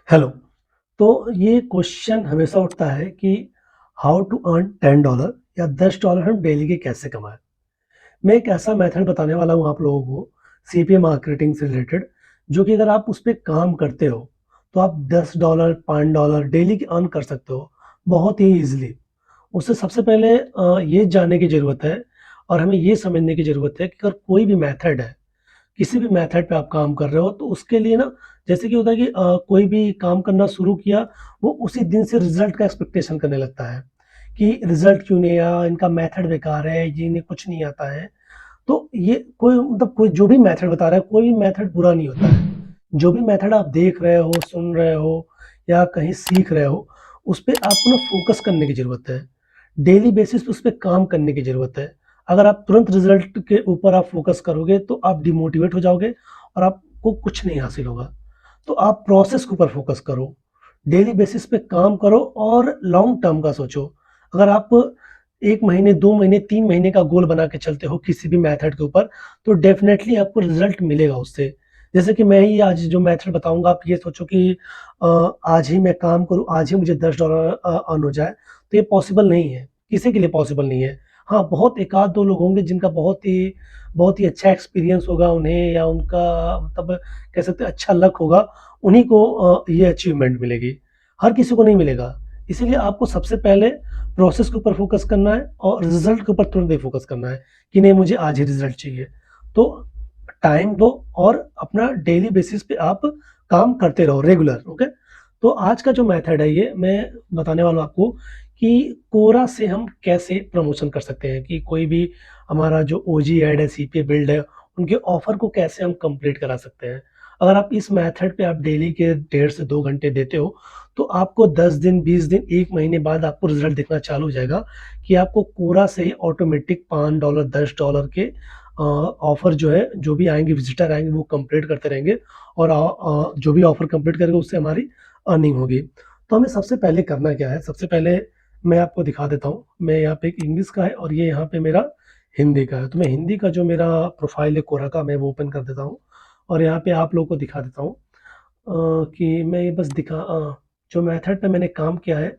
Hello. तो ये question हमेशा उठता है कि हाउ टू अर्न $10 या $10 हम डेली के कैसे कमाएँ? मैं एक ऐसा मेथड बताने वाला हूँ आप लोगों को सीपीए मार्केटिंग से रिलेटेड, जो कि अगर आप उस पे काम करते हो, तो आप $10 $5 डेली के अर्न कर सकते हो, बहुत ही ईज़िली। उससे सबसे पहले ये जानने की ज़रूरत है और हमें ये समझने की ज़रूरत है कि अगर कोई भी मेथड है, किसी भी मेथड पे आप काम कर रहे हो तो उसके लिए ना जैसे कि होता है कि कोई भी काम करना शुरू किया, वो उसी दिन से रिज़ल्ट का एक्सपेक्टेशन करने लगता है, कि रिज़ल्ट क्यों नहीं आया, इनका मेथड बेकार है, ये इन्हें कुछ नहीं आता है। तो ये कोई मतलब कोई जो भी मेथड बता रहा है, कोई भी मेथड बुरा नहीं होता है। जो भी मेथड आप देख रहे हो, सुन रहे हो या कहीं सीख रहे हो, उस पे आपको ना फ़ोकस करने की ज़रूरत है। डेली बेसिस पे उस पे काम करने की ज़रूरत है। अगर आप तुरंत रिज़ल्ट के ऊपर आप फ़ोकस करोगे तो आप डिमोटिवेट हो जाओगे और आपको कुछ नहीं हासिल होगा। तो आप प्रोसेस के ऊपर फ़ोकस करो। डेली बेसिस पे काम करो और लॉन्ग टर्म का सोचो। अगर आप 1 महीने, 2 महीने, 3 महीने का गोल बना के चलते हो किसी भी मेथड के ऊपर, तो डेफ़िनेटली आपको रिज़ल्ट मिलेगा उससे। जैसे कि मैं ही आज जो मेथड बताऊँगा, आप ये सोचो कि आज ही मैं काम करूँ, आज ही मुझे $10 अर्न हो जाए, तो ये पॉसिबल नहीं है, किसी के लिए पॉसिबल नहीं है। हाँ, बहुत 1 आध 2 लोग होंगे जिनका बहुत ही अच्छा एक्सपीरियंस होगा उन्हें या उनका मतलब कह सकते हैं अच्छा लक होगा, उन्हीं को ये अचीवमेंट मिलेगी। हर किसी को नहीं मिलेगा। इसीलिए आपको सबसे पहले प्रोसेस के ऊपर फ़ोकस करना है और रिज़ल्ट के ऊपर तुरंत नहीं फ़ोकस करना है, कि नहीं मुझे आज ही रिज़ल्ट चाहिए। तो टाइम दो और अपना डेली बेसिस पे आप काम करते रहो रेगुलर, ओके? तो आज का जो मेथड है ये मैं बताने वाला हूँ आपको कि कोरा से हम कैसे प्रमोशन कर सकते हैं कि कोई भी हमारा जो ओजी ऐड है, सीपीए बिल्ड है, उनके ऑफ़र को कैसे हम कंप्लीट करा सकते हैं। अगर आप इस मेथड पे आप डेली के 1.5 से 2 घंटे देते हो, तो आपको 10 दिन, 20 दिन, 1 महीने बाद आपको रिज़ल्ट दिखना चालू हो जाएगा कि आपको कोरा से ही ऑटोमेटिक $5 $10 के ऑफ़र जो है, जो भी आएँगे विज़िटर आएँगे वो कंप्लीट करते रहेंगे और जो भी ऑफ़र कंप्लीट करेगा उससे हमारी अर्निंग होगी। तो हमें सबसे पहले करना क्या है, सबसे पहले मैं आपको दिखा देता हूँ। मैं यहाँ पे एक इंग्लिश का है और ये यहाँ पे मेरा हिंदी का है। तो मैं हिंदी का जो मेरा प्रोफ़ाइल है कोरा का मैं वो ओपन कर देता हूँ और यहाँ पे आप लोगों को दिखा देता हूँ कि मैं ये बस जो मेथड पे मैंने काम किया है,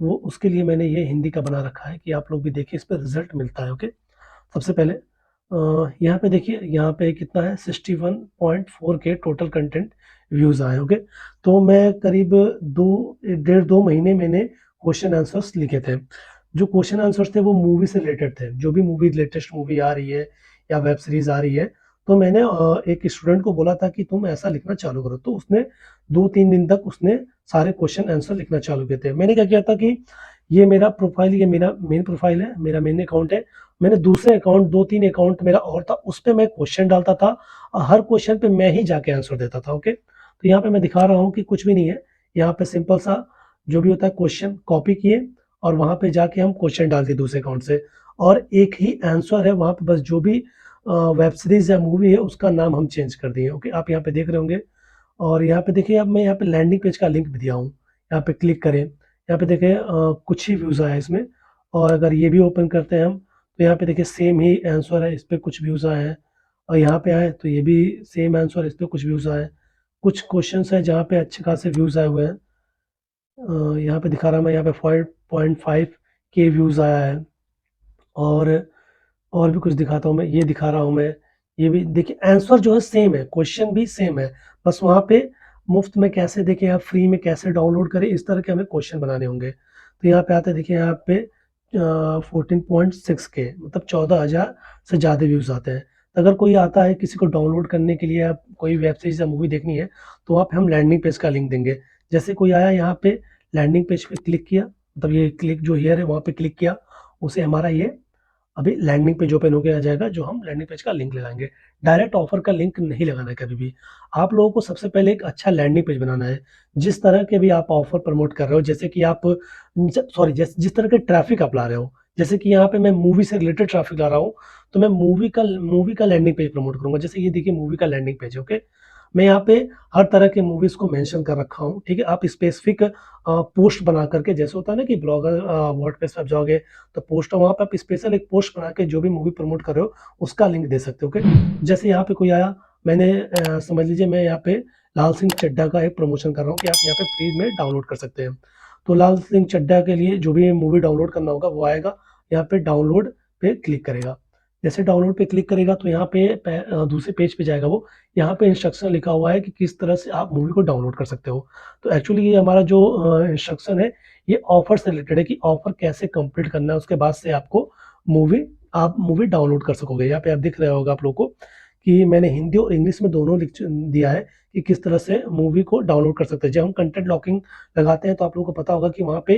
वो उसके लिए मैंने ये हिंदी का बना रखा है कि आप लोग भी देखिए इस पे रिज़ल्ट मिलता है, ओके? सबसे पहले यहाँ पे देखिए, यहाँ पे कितना है 61.4 के टोटल कंटेंट व्यूज़ आए, ओके? तो मैं करीब 2 डेढ़ 2 महीने मैंने क्वेश्चन आंसर्स लिखे थे। जो क्वेश्चन आंसर्स थे वो मूवी से रिलेटेड थे। जो भी मूवी लेटेस्ट मूवी आ रही है या वेब सीरीज़ आ रही है, तो मैंने एक स्टूडेंट को बोला था कि तुम ऐसा लिखना चालू करो। तो उसने 2-3 दिन तक उसने सारे क्वेश्चन आंसर लिखना चालू किए थे। मैंने क्या किया था कि ये मेरा प्रोफ़ाइल, ये मेरा मेन प्रोफ़ाइल है, मेरा मेन अकाउंट है। मैंने दूसरे अकाउंट 2-3 अकाउंट मेरा और था, उस पे मैं क्वेश्चन डालता था और हर क्वेश्चन पे मैं ही जाके आंसर देता था, ओके? तो यहाँ पे मैं दिखा रहा हूँ कि कुछ भी नहीं है। यहाँ पे सिंपल सा जो भी होता है क्वेश्चन कॉपी किए और वहाँ पे जाके हम क्वेश्चन डाल दिए दूसरे अकाउंट से और एक ही आंसर है वहाँ पे, बस जो भी वेब सीरीज़ या मूवी है उसका नाम हम चेंज कर दिए, ओके? आप यहाँ पे देख रहे होंगे और यहाँ पे देखिए अब मैं यहाँ पे लैंडिंग पेज का लिंक भी दिया हूँ। यहाँ पे क्लिक करें, यहाँ पे देखिए कुछ ही व्यूज़ आए हैं इसमें और अगर ये भी ओपन करते हैं हम, तो यहाँ पे देखिए सेम ही आंसर है, इस पे कुछ व्यूज़ आए हैं और यहाँ पे आए तो ये भी सेम आंसर है, इस पे कुछ व्यूज़ आए हैं। कुछ क्वेश्चन्स हैं जहाँ पे अच्छे खासे व्यूज़ आए हुए हैं। यहाँ पे दिखा रहा मैं यहाँ पे 5.5 के व्यूज़ आया है और और भी कुछ दिखाता हूँ मैं, ये दिखा रहा हूँ मैं। ये भी देखिए आंसर जो है सेम है, क्वेश्चन भी सेम है। बस वहाँ पे मुफ़्त में कैसे देखें या फ्री में कैसे डाउनलोड करें, इस तरह के हमें क्वेश्चन बनाने होंगे। तो यहाँ पे आते हैं देखिए यहाँ पे 14.6 के मतलब 14,000 से ज़्यादा व्यूज़ आते हैं। तो अगर कोई आता है किसी को डाउनलोड करने के लिए या कोई वेब सीरीज़ या मूवी देखनी है, तो वहाँ पे हम लैंडिंग पेज का लिंक देंगे। जैसे कोई आया यहाँ पे लैंडिंग पेज पे क्लिक किया, मतलब ये क्लिक जो हियर है वहाँ पे क्लिक किया, उसे हमारा ये अभी लैंडिंग पेज ओपन होके आ जाएगा, जो हम लैंडिंग पेज का लिंक लगाएँगे। डायरेक्ट ऑफ़र का लिंक नहीं लगाना है कभी भी। आप लोगों को सबसे पहले एक अच्छा लैंडिंग पेज बनाना है। जिस तरह के भी आप ऑफ़र प्रमोट कर रहे हो, जैसे कि आप जिस तरह के ट्रैफ़िक आप ला रहे हो, जैसे कि यहाँ पे मैं मूवी से रिलेटेड ट्रैफ़िक ला रहा हूँ, तो मैं मूवी का लैंडिंग पेज प्रमोट करूँगा। जैसे ये देखिए मूवी का लैंडिंग पेज है, ओके? मैं यहाँ पे हर तरह के मूवीज़ को मेंशन कर रखा हूँ, ठीक है? आप स्पेसिफ़िक पोस्ट बना कर के, जैसे होता है ना कि ब्लॉगर वर्डप्रेस पे आप जाओगे तो पोस्ट वहाँ पे आप स्पेशल एक पोस्ट बना के जो भी मूवी प्रमोट कर रहे हो, उसका लिंक दे सकते हो, ओके? जैसे यहाँ पे कोई आया, मैंने समझ लीजिए मैं यहाँ पे लाल सिंह चड्ढा का एक प्रमोशन कर रहा हूँ कि आप यहाँ पे फ्री में डाउनलोड कर सकते हैं। तो लाल सिंह चड्ढा के लिए जो भी मूवी डाउनलोड करना होगा वो आएगा, यहाँ पे डाउनलोड पे क्लिक करेगा। जैसे डाउनलोड पे क्लिक करेगा तो यहाँ पे दूसरे पेज पे जाएगा वो, यहाँ पे इंस्ट्रक्शन लिखा हुआ है कि किस तरह से आप मूवी को डाउनलोड कर सकते हो। तो एक्चुअली ये हमारा जो इंस्ट्रक्शन है, ये ऑफर से रिलेटेड है कि ऑफर कैसे कंप्लीट करना है, उसके बाद से आपको मूवी आप मूवी डाउनलोड कर सकोगे। यहाँ पे आप दिख रहा होगा आप लोगों को कि मैंने हिंदी और इंग्लिश में दोनों लिख दिया है कि किस तरह से मूवी को डाउनलोड कर सकते हैं। जब हम कंटेंट लॉकिंग लगाते हैं तो आप लोगों को पता होगा कि वहाँ पे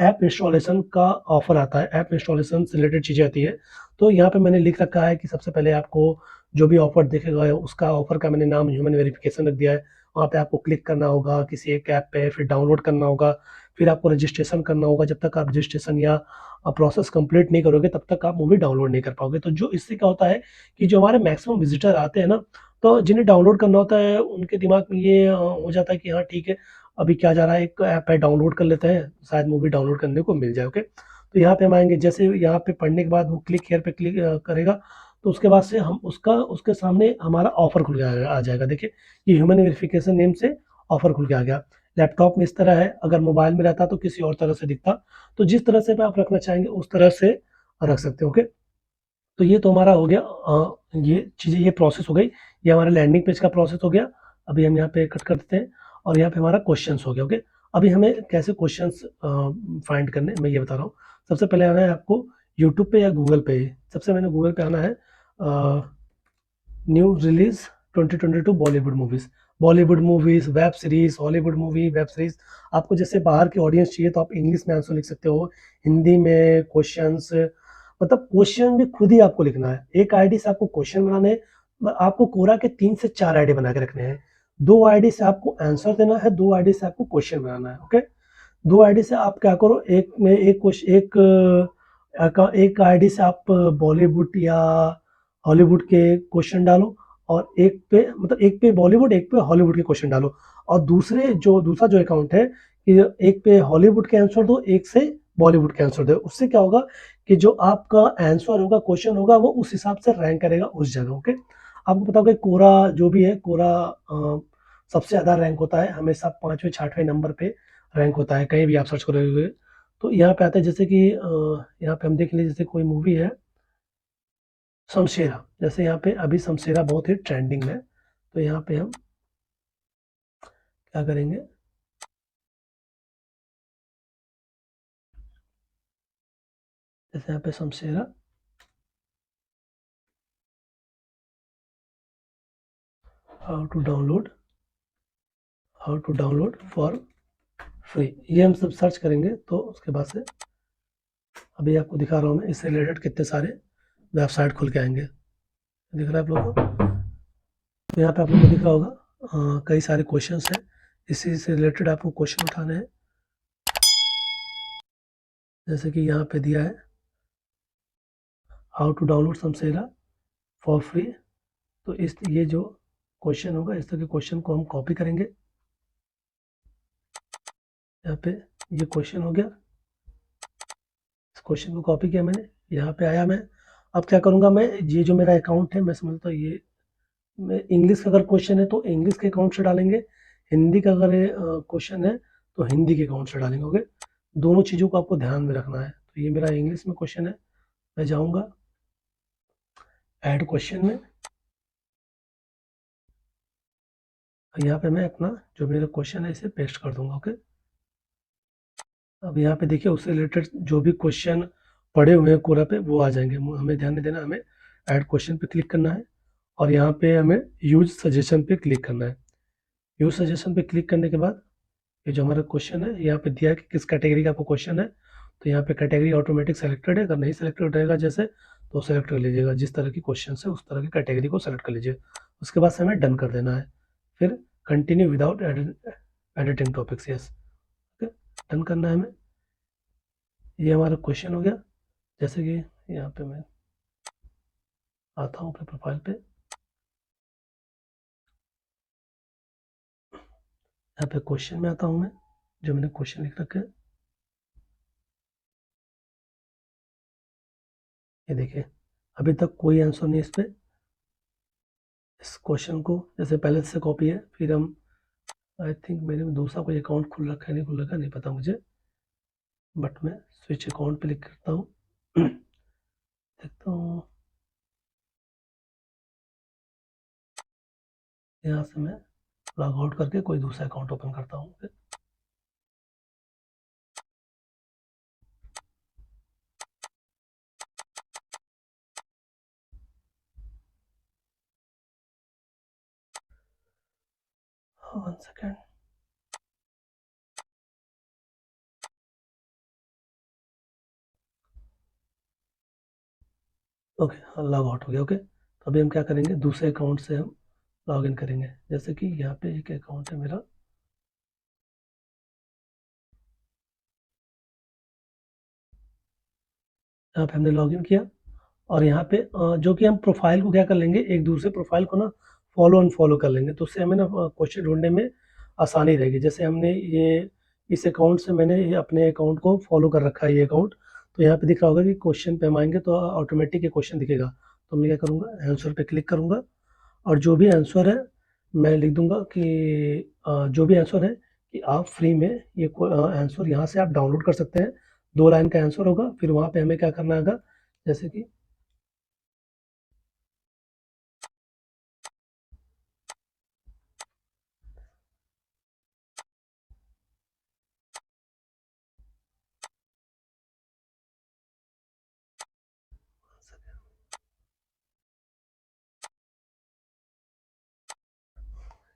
ऐप इंस्टॉलेशन का ऑफर आता है, ऐप इंस्टॉलेशन से रिलेटेड चीज़ें आती है। तो यहाँ पे मैंने लिख रखा है कि सबसे पहले आपको जो भी ऑफर दिखेगा उसका ऑफर का मैंने नाम ह्यूमन वेरिफिकेशन रख दिया है। वहाँ पे आपको क्लिक करना होगा किसी एक ऐप पे, फिर डाउनलोड करना होगा, फिर आपको रजिस्ट्रेशन करना होगा। जब तक आप रजिस्ट्रेशन या प्रोसेस कंप्लीट नहीं करोगे तब तक आप मूवी डाउनलोड नहीं कर पाओगे। तो जो इससे क्या होता है कि जो हमारे मैक्सिमम विजिटर आते हैं ना, तो जिन्हें डाउनलोड करना होता है उनके दिमाग में ये हो जाता है कि हाँ ठीक है, अभी क्या जा रहा है, एक ऐप है डाउनलोड कर लेते हैं, शायद मूवी डाउनलोड करने को मिल जाए। ओके, तो यहाँ पे हम आएँगे, जैसे यहाँ पे पढ़ने के बाद वो क्लिक हियर पे क्लिक करेगा, तो उसके बाद से हम उसका उसके सामने हमारा ऑफ़र खुल के आ जाएगा। देखिए, ये ह्यूमन वेरिफिकेशन नेम से ऑफ़र खुल के आ गया। लैपटॉप में इस तरह है, अगर मोबाइल में रहता तो किसी और तरह से दिखता। तो जिस तरह से भी आप रखना चाहेंगे उस तरह से रख सकते हो। ओके, तो ये तो हमारा हो गया ये चीज़ें, ये प्रोसेस हो गई। ये हमारा लैंडिंग पेज का प्रोसेस हो गया। अभी हम यहाँ पे कट कर देते हैं और यहाँ पे हमारा क्वेश्चंस हो गया। ओके, अभी हमें कैसे क्वेश्चंस फाइंड करने हैं, मैं ये बता रहा हूँ। सबसे पहले आना है आपको यूट्यूब पे या गूगल पे। सबसे मैंने गूगल पे आना है, new release 2022 Bollywood movies, Bollywood movies, web series, Hollywood movie, web series. आपको जैसे बाहर की ऑडियंस चाहिए तो आप इंग्लिश में आंसर लिख सकते हो, हिंदी में क्वेश्चंस, मतलब क्वेश्चन भी खुद ही आपको लिखना है। एक आईडी से आपको क्वेश्चन बनाने हैं, आपको कोरा के 3 से 4 आईडी बना के रखने हैं। 2 आईडी से आपको आंसर देना है, 2 आईडी से आपको क्वेश्चन बनाना है। ओके, 2 आईडी से आप क्या करो, एक में एक क्वेश्चन, एक आईडी से आप बॉलीवुड या हॉलीवुड के क्वेश्चन डालो, और एक पे मतलब एक पे बॉलीवुड, एक पे हॉलीवुड के क्वेश्चन डालो। और दूसरा जो अकाउंट है कि एक पे हॉलीवुड के आंसर दो, एक से बॉलीवुड के आंसर दो। उससे क्या होगा कि जो आपका आंसर होगा, क्वेश्चन होगा, वो उस हिसाब से रैंक करेगा उस जगह। ओके, आपको पता होगा कोरा जो भी है, कोरा सबसे ज़्यादा रैंक होता है हमेशा 5वें 6वें नंबर पे रैंक होता है, कहीं भी आप सर्च करोगे। तो यहाँ पे आता है जैसे कि यहाँ पे हम देख लीजिए, जैसे कोई मूवी है शमशेरा, जैसे यहाँ पे अभी शमशेरा बहुत ही ट्रेंडिंग में है। तो यहाँ पे हम क्या करेंगे, जैसे यहाँ पे Shamshera, how to download, how to download for free, ये हम सब सर्च करेंगे तो उसके बाद से अभी आपको दिखा रहा हूँ मैं, इससे रिलेटेड कितने सारे वेबसाइट खुल के आएंगे। दिख रहा है आप लोगों को? तो यहाँ पे आप लोगों को दिख रहा होगा कई सारे क्वेश्चंस हैं, इसी से रिलेटेड आपको क्वेश्चन उठाने हैं। जैसे कि यहाँ पे दिया है how to download Shamshera for free. तो इस ये जो क्वेश्चन होगा, इस तरह के क्वेश्चन को हम कॉपी करेंगे। यहाँ पे ये क्वेश्चन हो गया, इस क्वेश्चन को कॉपी किया मैंने, यहाँ पे आया मैं। अब क्या करूँगा मैं, ये जो मेरा अकाउंट है, मैं समझता हूँ ये मैं इंग्लिश का अगर क्वेश्चन है तो इंग्लिश के अकाउंट से डालेंगे, हिंदी का अगर क्वेश्चन है तो हिंदी के अकाउंट से डालेंगे। ओके, दोनों चीज़ों को आपको ध्यान में रखना है। तो ये मेरा इंग्लिश में क्वेश्चन है, मैं जाऊँगा ऐड क्वेश्चन में, यहाँ पे मैं अपना जो मेरा क्वेश्चन है इसे पेस्ट कर दूंगा। ओके, अब यहाँ पे देखिए उससे रिलेटेड जो भी क्वेश्चन पड़े हुए हैं कोरा पे वो आ जाएंगे। हमें ध्यान नहीं देना, हमें ऐड क्वेश्चन पे क्लिक करना है और यहाँ पे हमें यूज सजेशन पे क्लिक करना है। यूज सजेशन पे क्लिक करने के बाद ये जो हमारा क्वेश्चन है यहाँ पे दिया है कि किस कैटेगरी का आपको क्वेश्चन है। तो यहाँ पे कैटेगरी ऑटोमेटिक सेलेक्टेड है, अगर नहीं सेलेक्टेड रहेगा जैसे तो सेलेक्ट कर लीजिएगा, जिस तरह की क्वेश्चन है उस तरह की कैटेगरी को सेलेक्ट कर लीजिए। उसके बाद से हमें डन कर देना है, फिर continue without editing topics, yes, done करना है हमें। ये हमारा क्वेश्चन हो गया। जैसे कि यहाँ पे मैं आता हूँ अपने प्रोफाइल पे, यहाँ पे क्वेश्चन में आता हूँ मैं, जो मैंने क्वेश्चन लिख रखा है, ये देखिए अभी तक कोई आंसर नहीं इस पे, इस क्वेश्चन को जैसे पहले से कॉपी है, फिर हम आई थिंक मेरे में दूसरा कोई अकाउंट खुल रखा है नहीं खुल रखा नहीं पता मुझे, बट मैं स्विच अकाउंट पे क्लिक करता हूँ। देखता हूँ यहाँ से मैं लॉग आउट करके कोई दूसरा अकाउंट ओपन करता हूँ। One second. ओके, हाँ लॉग आउट हो गया। ओके, तो अभी हम क्या करेंगे, दूसरे अकाउंट से हम लॉग इन करेंगे। जैसे कि यहाँ पे एक अकाउंट है मेरा, यहाँ पे हमने लॉग इन किया, और यहाँ पे जो कि हम प्रोफाइल को क्या कर लेंगे, एक दूसरे प्रोफाइल को ना फॉलो अनफॉलो कर लेंगे, तो उससे हमें ना क्वेश्चन ढूंढने में आसानी रहेगी। जैसे हमने ये इस अकाउंट से मैंने ये अपने अकाउंट को फॉलो कर रखा है, ये अकाउंट, तो यहाँ पे दिख रहा होगा कि क्वेश्चन पे हम आएंगे तो ऑटोमेटिक ये क्वेश्चन दिखेगा। तो मैं क्या करूँगा, आंसर पे क्लिक करूँगा, और जो भी आंसर है मैं लिख दूंगा कि जो भी आंसर है कि आप फ्री में ये आंसर यहाँ से आप डाउनलोड कर सकते हैं। 2 लाइन का आंसर होगा, फिर वहाँ पे हमें क्या करना होगा, जैसे कि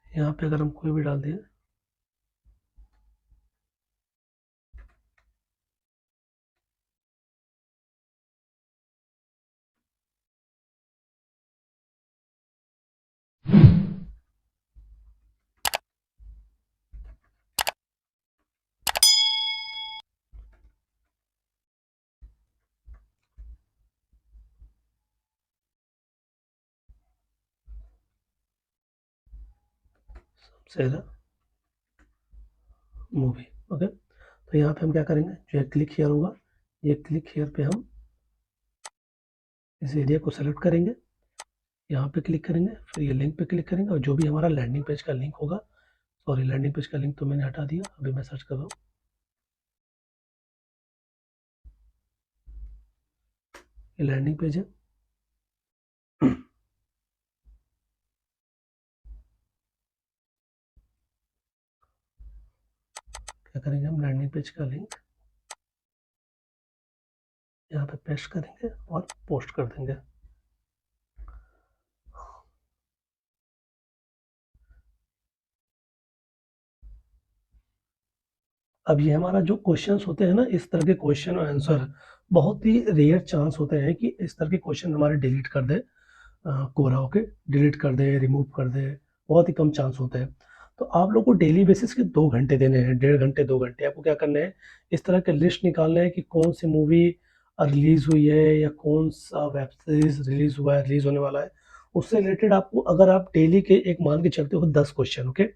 यहाँ पे अगर हम कोई भी डाल दें, सबसे ज़्यादा मूवी। ओके, तो यहाँ पे हम क्या करेंगे, जो क्लिक हेयर होगा, ये क्लिक हेयर पे हम इस एरिया को सेलेक्ट करेंगे, यहाँ पे क्लिक करेंगे, फिर ये लिंक पे क्लिक करेंगे, और जो भी हमारा लैंडिंग पेज का लिंक होगा, सॉरी लैंडिंग पेज का लिंक तो मैंने हटा दिया, अभी मैं सर्च कर रहा हूँ। ये लैंडिंग पेज है। क्या करेंगे, हम लैंडिंग पेज का लिंक यहाँ पे पेस्ट करेंगे और पोस्ट कर देंगे। अब ये हमारा जो क्वेश्चंस होते हैं ना, इस तरह के क्वेश्चन और आंसर बहुत ही रेयर चांस होते हैं कि इस तरह के क्वेश्चन हमारे डिलीट कर दे, कोरा होके डिलीट कर दे, रिमूव कर दे, बहुत ही कम चांस होते हैं। तो आप लोग को डेली बेसिस के 2 घंटे देने हैं, 1.5 घंटे 2 घंटे आपको क्या करना है, इस तरह के लिस्ट निकालना है कि कौन सी मूवी रिलीज हुई है या कौन सा वेब सीरीज रिलीज हुआ है, रिलीज होने वाला है। उससे रिलेटेड आपको, अगर आप डेली के एक मान के चलते हो 10 क्वेश्चन, ओके,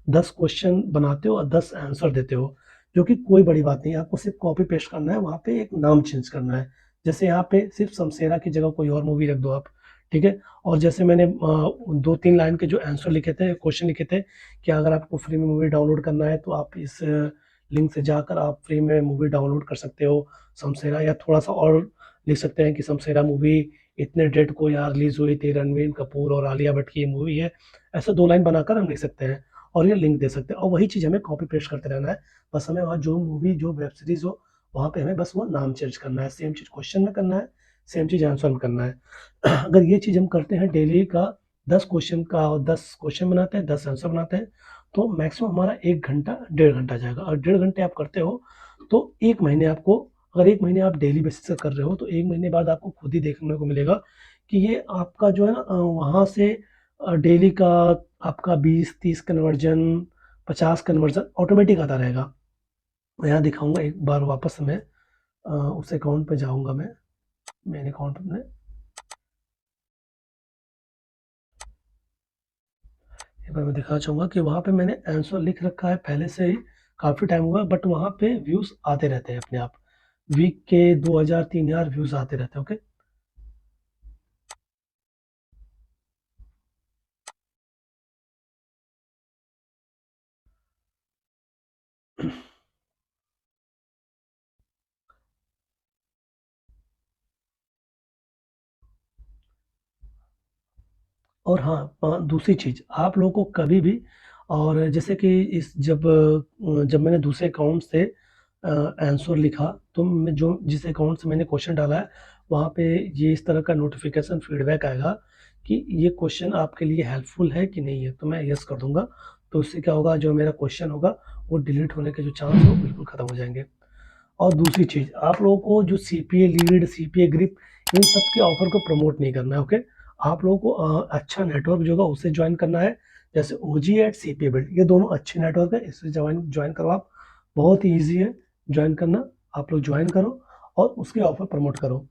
10 क्वेश्चन बनाते हो और 10 आंसर देते हो, जो कि कोई बड़ी बात नहीं है, आपको सिर्फ कॉपी पेस्ट करना है, वहाँ पे एक नाम चेंज करना है। जैसे यहाँ पे सिर्फ शमशेरा की जगह कोई और मूवी रख दो आप, ठीक है। और जैसे मैंने 2-3 लाइन के जो आंसर लिखे थे, क्वेश्चन लिखे थे, कि अगर आपको फ्री में मूवी डाउनलोड करना है तो आप इस लिंक से जाकर आप फ्री में मूवी डाउनलोड कर सकते हो शमशेरा, या थोड़ा सा और लिख सकते हैं कि शमशेरा मूवी इतने डेट को यहाँ रिलीज हुई थी, रणवीर कपूर और आलिया भट्ट की ये मूवी है। ऐसा 2 लाइन बनाकर हम लिख सकते हैं और ये लिंक दे सकते हैं, और वही चीज़ हमें कॉपी पेस्ट करते रहना है। बस हमें वहाँ जो मूवी जो वेब सीरीज हो, वहाँ पे हमें बस वो नाम चेंज करना है, सेम चीज़ क्वेश्चन में करना है, सेम चीज़ आंसर में करना है। अगर ये चीज़ हम करते हैं डेली का, 10 क्वेश्चन का, और 10 क्वेश्चन बनाते हैं, 10 आंसर बनाते हैं, तो मैक्सिमम हमारा 1 घंटा 1.5 घंटा जाएगा। और 1.5 घंटे आप करते हो तो 1 महीने आपको, अगर 1 महीने आप डेली बेसिस से कर रहे हो, तो 1 महीने बाद आपको खुद ही देखने को मिलेगा कि ये आपका जो है ना, वहाँ से डेली का आपका 20-30 कन्वर्जन, 50 कन्वर्जन ऑटोमेटिक आता रहेगा। मैं यहाँ दिखाऊंगा, एक बार वापस मैं उस अकाउंट पे जाऊंगा, मैं मेन अकाउंट में, एक बार मैं दिखाना चाहूँगा कि वहाँ पे मैंने आंसर लिख रखा है पहले से ही, काफ़ी टाइम हुआ, बट वहाँ पे व्यूज़ आते रहते हैं अपने आप, वीक के 2000-3000 व्यूज़ आते रहते हैं। ओके, और हाँ, दूसरी चीज़ आप लोगों को कभी भी और जैसे कि जब मैंने दूसरे अकाउंट से आंसर लिखा, तो मैं जो जिस अकाउंट से मैंने क्वेश्चन डाला है, वहाँ पे ये इस तरह का नोटिफ़िकेशन फीडबैक आएगा कि ये क्वेश्चन आपके लिए हेल्पफुल है कि नहीं है, तो मैं येस कर दूँगा। तो उससे क्या होगा, जो मेरा क्वेश्चन होगा, वो डिलीट होने के जो चांस है, वो बिल्कुल खत्म हो जाएँगे। और दूसरी चीज़, आप लोगों को जो सीपीए लीड, सीपीए ग्रिप, इन सब के ऑफ़र को प्रमोट नहीं करना है, ओके? आप लोगों को अच्छा नेटवर्क जो होगा उससे जॉइन करना है, जैसे ओजी एट सीपीए बिल्ड, ये दोनों अच्छे नेटवर्क है, इससे जॉइन जॉइन करो आप। बहुत ही ईज़ी है जॉइन करना, आप लोग जॉइन करो और उसके ऑफ़र प्रमोट करो।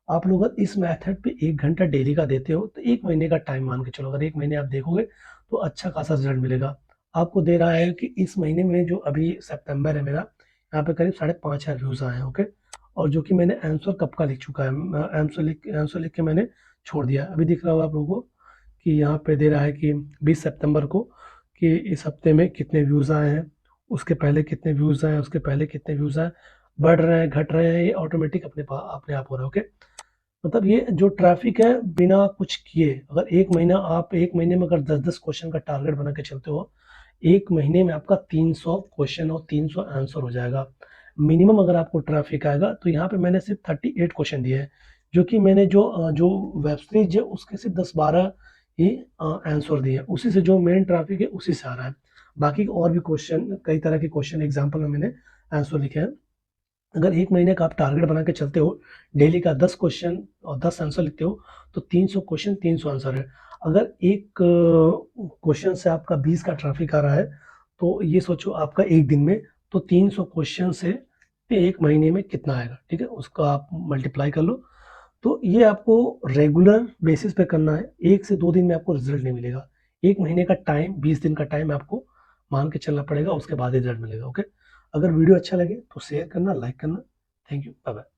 आप लोग अगर इस मेथड पे 1 घंटा डेली का देते हो, तो 1 महीने का टाइम मान के चलो, अगर 1 महीने आप देखोगे, तो अच्छा खासा रिज़ल्ट मिलेगा। आपको दे रहा है कि इस महीने में जो अभी सितंबर है मेरा, यहाँ पे करीब 5,500 व्यूज़ आए हैं, ओके? और जो कि मैंने आंसर कब का लिख चुका है, आंसर लिख के मैंने छोड़ दिया है। अभी दिख रहा होगा आप लोगों को कि यहाँ पे दे रहा है कि 20 सितंबर को कि इस हफ्ते में कितने व्यूज़ आए हैं, उसके पहले कितने व्यूज़ आए हैं, उसके पहले कितने व्यूज़ आए, बढ़ रहे हैं, घट रहे हैं, ये ऑटोमेटिक अपने आप हो रहा है, ओके? मतलब ये जो ट्रैफिक है बिना कुछ किए, अगर 1 महीना आप 1 महीने में अगर 10-10 क्वेश्चन का टारगेट बना के चलते हो, 1 महीने में आपका 300 क्वेश्चन और 300 आंसर हो जाएगा। मिनिमम अगर आपको ट्रैफिक आएगा, तो यहाँ पे मैंने सिर्फ़ 38 क्वेश्चन दिए हैं, जो कि मैंने जो वेब सीरीज़ है उसके सिर्फ़ 10-12 ही आंसर दिए हैं। उसी से जो मेन ट्रैफिक है उसी से आ रहा है। बाकी और भी क्वेश्चन, कई तरह के क्वेश्चन एग्ज़ाम्पल में मैंने आंसर लिखे हैं। अगर 1 महीने का आप टारगेट बना के चलते हो, डेली का 10 क्वेश्चन और 10 आंसर लिखते हो, तो 300 क्वेश्चन 300 आंसर है। अगर एक क्वेश्चन से आपका 20 का ट्रैफिक आ रहा है, तो ये सोचो आपका 1 दिन में, तो 300 क्वेश्चन से 1 महीने में कितना आएगा, ठीक है? उसका आप मल्टीप्लाई कर लो। तो ये आपको रेगुलर बेसिस पे करना है, 1 से 2 दिन में आपको रिज़ल्ट नहीं मिलेगा। 1 महीने का टाइम, 20 दिन का टाइम आपको मान के चलना पड़ेगा, उसके बाद ही रिज़ल्ट मिलेगा, ओके? अगर वीडियो अच्छा लगे तो शेयर करना, लाइक करना। Thank you, bye bye.